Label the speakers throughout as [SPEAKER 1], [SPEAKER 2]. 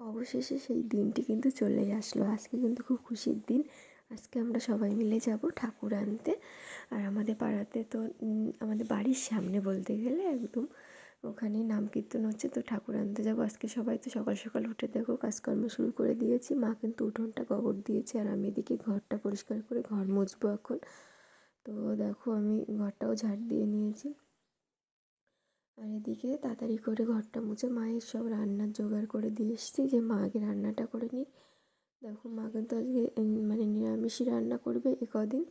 [SPEAKER 1] অবশেষে সেই দিনটি কিন্তু চলেই আসলো। আজকে কিন্তু খুব খুশির দিন। আজকে আমরা সবাই মিলে যাব ঠাকুর আনতে। আর আমাদের পাড়াতে তো আমাদের বাড়ির সামনে বলতে গেলে একদম ওখানেই নাম কীর্তন হচ্ছে, তো ঠাকুর আনতে যাবো আজকে সবাই। তো সকাল সকাল উঠে দেখো কাজকর্ম শুরু করে দিয়েছি। মা কিন্তু উঠোনটা গোবর দিয়েছে আর আমি এদিকে ঘরটা পরিষ্কার করে ঘর মুছবো এখন। তো দেখো আমি ঘরটাও ঝাড় দিয়ে নিয়েছি। আর এদিকে তাড়াতাড়ি করে ঘরটা মুছে মায়ের সব রান্নার জোগাড় করে দিয়ে এসেছি, যে মা আগে রান্নাটা করে নিই। দেখো মা কিন্তু আজকে মানে নিরামিষই রান্না করবে, কদিন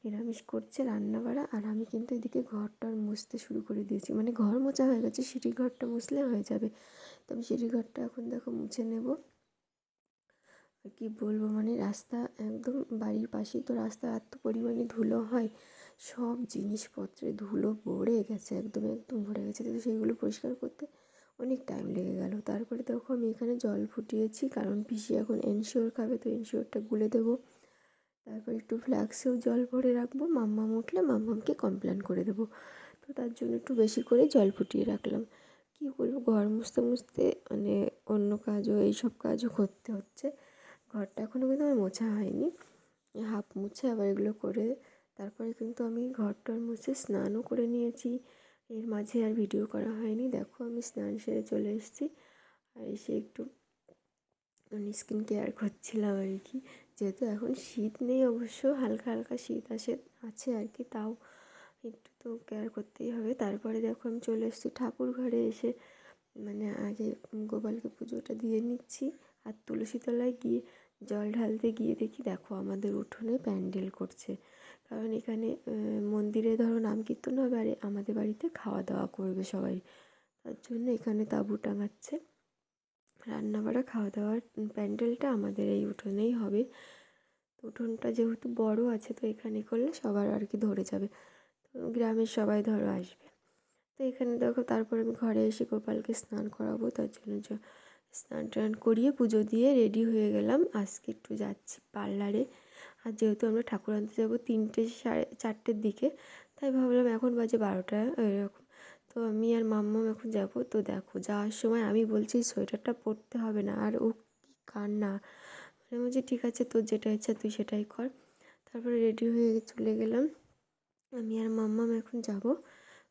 [SPEAKER 1] নিরামিষ করছে রান্না বাড়া। আর আমি কিন্তু এদিকে ঘরটার মুছতে শুরু করে দিয়েছি, মানে ঘর মোছা হয়ে গেছে, সিঁড়ি ঘরটা মুছলে হয়ে যাবে। তো আমি সিঁড়ি ঘরটা এখন দেখো মুছে নেব। আর কী বলবো, মানে রাস্তা একদম বাড়ির পাশেই তো রাস্তা, এত পরিমাণে ধুলো হয়, সব জিনিসপত্রে ধুলো ভরে গেছে, একদম একদম ভরে গেছে। তো সেইগুলো পরিষ্কার করতে অনেক টাইম লেগে গেল। তারপরে দেখো আমি এখানে জল ফুটিয়েছি, কারণ পিসি এখন এনশিওর খাবে, তো এনশিওরটা গুলে দেবো। তারপর একটু ফ্লাক্সেও জল ভরে রাখবো, মাম্মাম উঠলে মাম্মামকে কমপ্লেন করে দেবো। তো তার জন্য একটু বেশি করে জল ফুটিয়ে রাখলাম। কী বলবো, ঘর মুছতে মুছতে মানে অন্য কাজও, এইসব কাজও করতে হচ্ছে। ঘরটা এখনও কিন্তু আমার মোছা হয়নি, হাফ মুছে আবার এগুলো করে তারপরে কিন্তু আমি ঘরটার মুছে স্নানও করে নিয়েছি। এর মাঝে আর ভিডিও করা হয়নি। দেখো আমি স্নান সেরে চলে এসেছি, আর এসে একটু স্কিন কেয়ার করছিলাম আর কি। যেহেতু এখন শীত নেই, অবশ্য হালকা হালকা শীত আছে আর কি, তাও একটু তো কেয়ার করতেই হবে। তারপরে দেখো আমি চলে এসেছি ঠাকুর ঘরে। এসে মানে আগে গোপালকে পুজোটা দিয়ে নিচ্ছি, আর তুলসী তলায় গিয়ে জল ঢালতে গিয়ে দেখি দেখো আমাদের উঠোনে প্যান্ডেল করছে। কারণ এখানে মন্দিরে ধরো নাম কীর্তন হবে, আর আমাদের বাড়িতে খাওয়া দাওয়া করবে সবাই, তার জন্য এখানে তাঁবু টাঙাচ্ছে। রান্না বাড়া খাওয়া দাওয়ার প্যান্ডেলটা আমাদের এই উঠোনেই হবে। তো উঠোনটা যেহেতু বড় আছে, তো এখানে করলে সবার আর কি ধরে যাবে, তো গ্রামের সবাই ধরো আসবে। তো এখানে দেখো তারপর আমি ঘরে এসে গোপালকে স্নান করাবো, তার জন্য স্নান টান করিয়ে পুজো দিয়ে রেডি হয়ে গেলাম। আজকে একটু যাচ্ছি পার্লারে। আর যেহেতু আমরা ঠাকুর আনতে যাবো 3-4টের দিকে, তাই ভাবলাম এখন বাজে 12টা এরকম, তো আমি আর মাম্মাম এখন যাব। তো দেখো যাওয়ার সময় আমি বলছি সোয়েটারটা পরতে হবে না, আর ও কী কান্না, মানে বলছি ঠিক আছে তোর যেটা ইচ্ছা তুই সেটাই কর। তারপরে রেডি হয়ে চলে গেলাম। আমি আর মাম্মাম এখন যাব।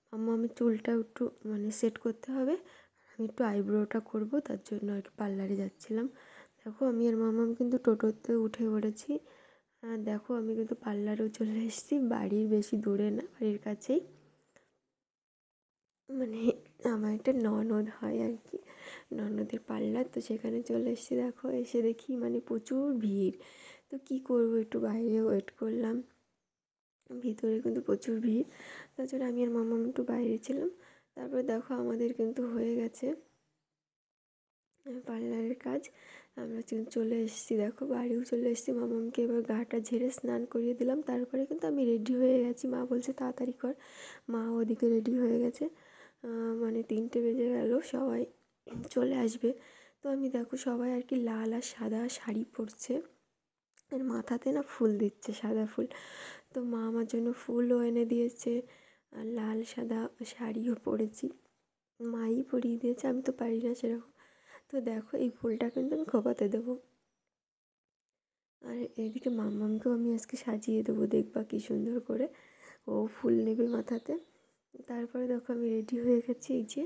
[SPEAKER 1] মাম্মামের চুলটা একটু মানে সেট করতে হবে, আমি একটু আইব্রোটা করব, তার জন্য আর কি পার্লারে যাচ্ছিলাম। দেখো আমি আর মাম্মাম কিন্তু টোটোতে উঠে পড়েছি। দেখো আমি কিন্তু পার্লারেও চলে এসেছি, বাড়ির বেশি দূরে না, বাড়ির কাছেই। মানে আমার একটা ননদ হয় আর কি, ননদের পার্লার, তো সেখানে চলে এসেছি। দেখো এসে দেখি মানে প্রচুর ভিড়। তো কী করবো, একটু বাইরে ওয়েট করলাম, ভিতরে কিন্তু প্রচুর ভিড়, তাছাড়া আমি আর মাম্মাম একটু বাইরে ছিলাম। তারপর দেখো আমাদের কিন্তু হয়ে গেছে পার্লারের কাজ, আমরা চলে এসেছি। দেখো বাড়িও চলে এসেছি, মামামকে এবার গাটা ঝেড়ে স্নান করিয়ে দিলাম। তারপরে কিন্তু আমি রেডি হয়ে গেছি, মা বলছে তাড়াতাড়ি কর, মা ওদিকে রেডি হয়ে গেছে। মানে 3টে বেজে গেল, সবাই চলে আসবে। তো আমি দেখো সবাই আর কি লাল আর সাদা শাড়ি পরছে, আর মাথাতে না ফুল দিচ্ছে, সাদা ফুল। তো মা আমার জন্য ফুলও এনে দিয়েছে, আর লাল সাদা শাড়িও পরেছি, মাই পরিয়ে দিয়েছে, আমি তো পারি না সেরকম। তো দেখো এই ফুলটা কিন্তু আমি খোঁপাতে দেবো, আর এদিকে মাম্মামকেও আমি আজকে সাজিয়ে দেবো, দেখবা কী সুন্দর করে ও ফুল নেবে মাথাতে। তারপরে দেখো আমি রেডি হয়ে গেছি, এই যে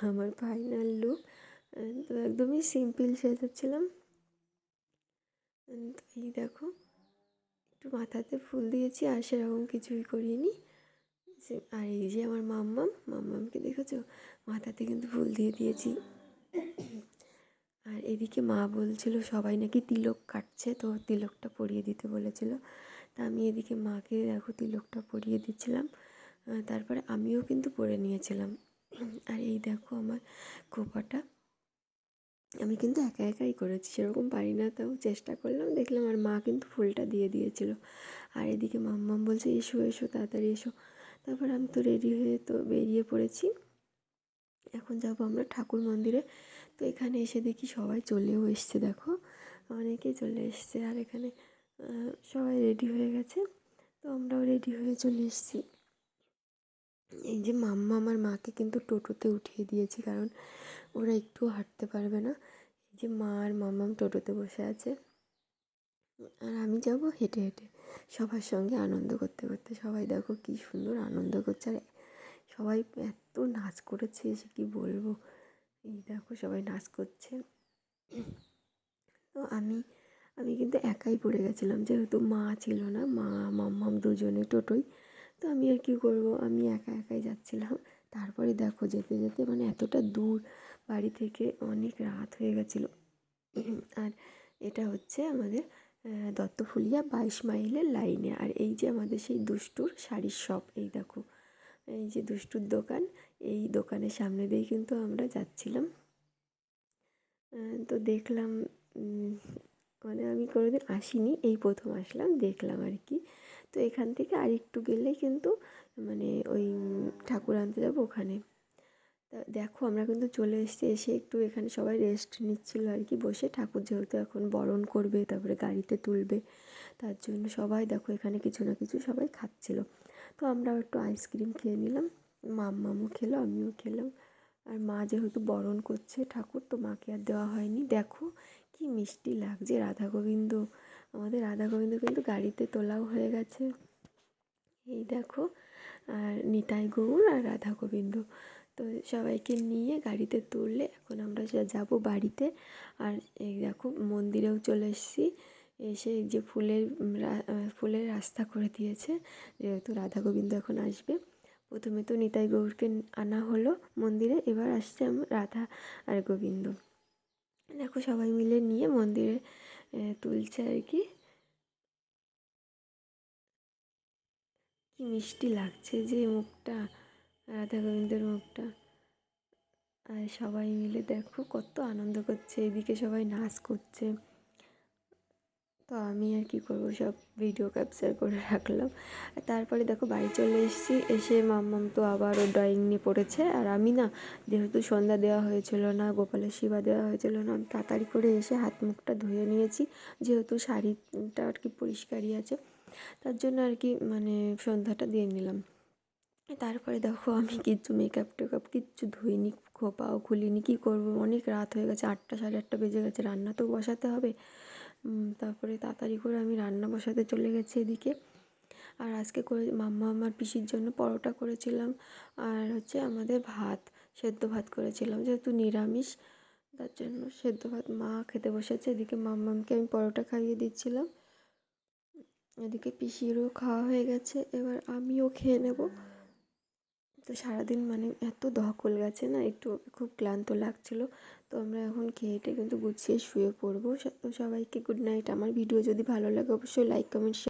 [SPEAKER 1] আমার ফাইনাল লুক। তো একদমই সিম্পল সেজেছিলাম। তো এই দেখো একটু মাথাতে ফুল দিয়েছি, আর সেরকম কিছুই করিনি। আর এই যে আমার মাম্মামকে দেখেছো, মাথাতে কিন্তু ফুল দিয়ে দিয়েছি। আর এদিকে মা বলছিল সবাই নাকি তিলক কাটছে, তো তিলকটা পরিয়ে দিতে বলেছিল। তা আমি এদিকে মাকে দেখো তিলকটা পরিয়ে দিচ্ছিলাম, তারপরে আমিও কিন্তু পরে নিয়েছিলাম। আর এই দেখো আমার খোঁপাটা আমি কিন্তু একা একাই করেছি, সেরকম পারি না, তাও চেষ্টা করলাম, দেখলাম আর মা কিন্তু ফুলটা দিয়ে দিয়েছিল। আর এদিকে মাম্মাম বলছে এসো এসো তাড়াতাড়ি এসো। তারপর আমি তো রেডি হয়ে তো বেরিয়ে পড়েছি, এখন যাব আমরা ঠাকুর মন্দিরে। তো এখানে এসে দেখি সবাই চলেও এসছে, দেখো অনেকেই চলে এসছে, আর এখানে সবাই রেডি হয়ে গেছে, তো আমরাও রেডি হয়ে চলে এসেছি। এই যে মাম্মা আমার মাকে কিন্তু টোটোতে উঠিয়ে দিয়েছি, কারণ ওরা একটুও হাঁটতে পারবে না, এই যে মা আর মাম্মাম টোটোতে বসে আছে, আর আমি যাব হেঁটে হেঁটে সবার সঙ্গে আনন্দ করতে করতে। সবাই দেখো কী সুন্দর আনন্দ করছে, আর সবাই এত নাচ করেছে সে কী বলবো। এই দেখো সবাই নাচ করছে। তো আমি কিন্তু একাই পড়ে গেছিলাম, যেহেতু মা ছিল না, মা মাম্মাম দুজনে টোটোই। তো আমি আর কী করব, আমি একা একাই যাচ্ছিলাম। তারপরে দেখো যেতে যেতে মানে এতটা দূর বাড়ি থেকে, অনেক রাত হয়ে গেছিলো। আর এটা হচ্ছে আমাদের দত্তফুলিয়া 22 মাইলের লাইনে। আর এই যে আমাদের সেই দুষ্টুর শাড়ির শপ, এই দেখো এই যে দুষ্টুর দোকান, এই দোকানের সামনে দিয়েই কিন্তু আমরা যাচ্ছিলাম। তো দেখলাম, মানে আমি কোনোদিন আসিনি, এই প্রথম আসলাম, দেখলাম আর কি। তো এখান থেকে আর একটু গেলেই কিন্তু মানে ওই ঠাকুর আনতে যাবো ওখানে। তা দেখো আমরা কিন্তু চলে এসেছি, এসে একটু এখানে সবাই রেস্ট নিচ্ছিলো আর কি বসে। ঠাকুর যেহেতু এখন বরণ করবে, তারপরে গাড়িতে তুলবে, তার জন্য সবাই দেখো এখানে কিছু না কিছু সবাই খাচ্ছিলো। তো আমরাও একটু আইসক্রিম খেয়ে নিলাম, মাম্মামও খেলো, আমিও খেলাম। আর মা যেহেতু বরণ করছে ঠাকুর, তো মাকে আর দেওয়া হয়নি। দেখো কি মিষ্টি লাগছে রাধা গোবিন্দ, আমাদের রাধা গোবিন্দ কিন্তু গাড়িতে তোলাও হয়ে গেছে। এই দেখো, আর নিতাই গৌর আর রাধা গোবিন্দ, তো সবাইকে নিয়ে গাড়িতে তুললে এখন আমরা যাব বাড়িতে। আর এই দেখো মন্দিরেও চলে এসেছি, এসে এই যে ফুলের রাস্তা করে দিয়েছে, যেহেতু রাধা গোবিন্দ এখন আসবে। প্রথমে তো নিতাই গৌরকে আনা হলো মন্দিরে, এবার আসছে রাধা আর গোবিন্দ। দেখো সবাই মিলে নিয়ে মন্দিরে তুলছে আর কি। কি মিষ্টি লাগছে যে মুখটা, রাধা গোবিন্দের মুখটা। আর সবাই মিলে দেখো কত আনন্দ করছে, এদিকে সবাই নাচ করছে। তো আমি আর কি করবো, সব ভিডিও ক্যাপচার করে রাখলাম। আর তারপরে দেখো বাড়ি চলে এসেছি, এসে মাম্মাম তো আবার ও ড্রয়িং নিয়ে পড়েছে। আর আমি না, যেহেতু সন্ধ্যা দেওয়া হয়েছিল না, গোপালের সেবা দেওয়া হয়েছিল না, আমি তাড়াতাড়ি করে এসে হাত মুখটা ধুয়ে নিয়েছি, যেহেতু শাড়িটা আর কি পরিষ্কারই আছে, তার জন্য আর কি মানে সন্ধ্যাটা দিয়ে নিলাম। তারপরে দেখো আমি কিচ্ছু মেকআপ টেকআপ কিচ্ছু ধুইনি, খোপাও খুলিনি, কী করবো, অনেক রাত হয়ে গেছে, 8টা 8:30 বেজে গেছে, রান্না তো বসাতে হবে। তারপরে তাড়াতাড়ি করে আমি রান্না বসাতে চলে গেছি এদিকে। আর আজকে করে মাম্মা আমার পিসির জন্য পরোটা করেছিলাম, আর হচ্ছে আমাদের ভাত, সেদ্ধ ভাত করেছিলাম, যেহেতু নিরামিষ, তার জন্য সেদ্ধ ভাত। মা খেতে বসেছে, এদিকে মাম্মামকে আমি পরোটা খাইয়ে দিচ্ছিলাম, এদিকে পিসিরও খাওয়া হয়ে গেছে, এবার আমিও খেয়ে নেব। তো সারাদিন মানে এত ধকল গেছে না, একটু খুব ক্লান্ত লাগছিলো। তো আমরা এখন খেয়েটে কিন্তু গুছিয়ে শুয়ে পড়বো। তো সবাইকে গুড নাইট। আমার ভিডিও যদি ভালো লাগে অবশ্যই লাইক কমেন্ট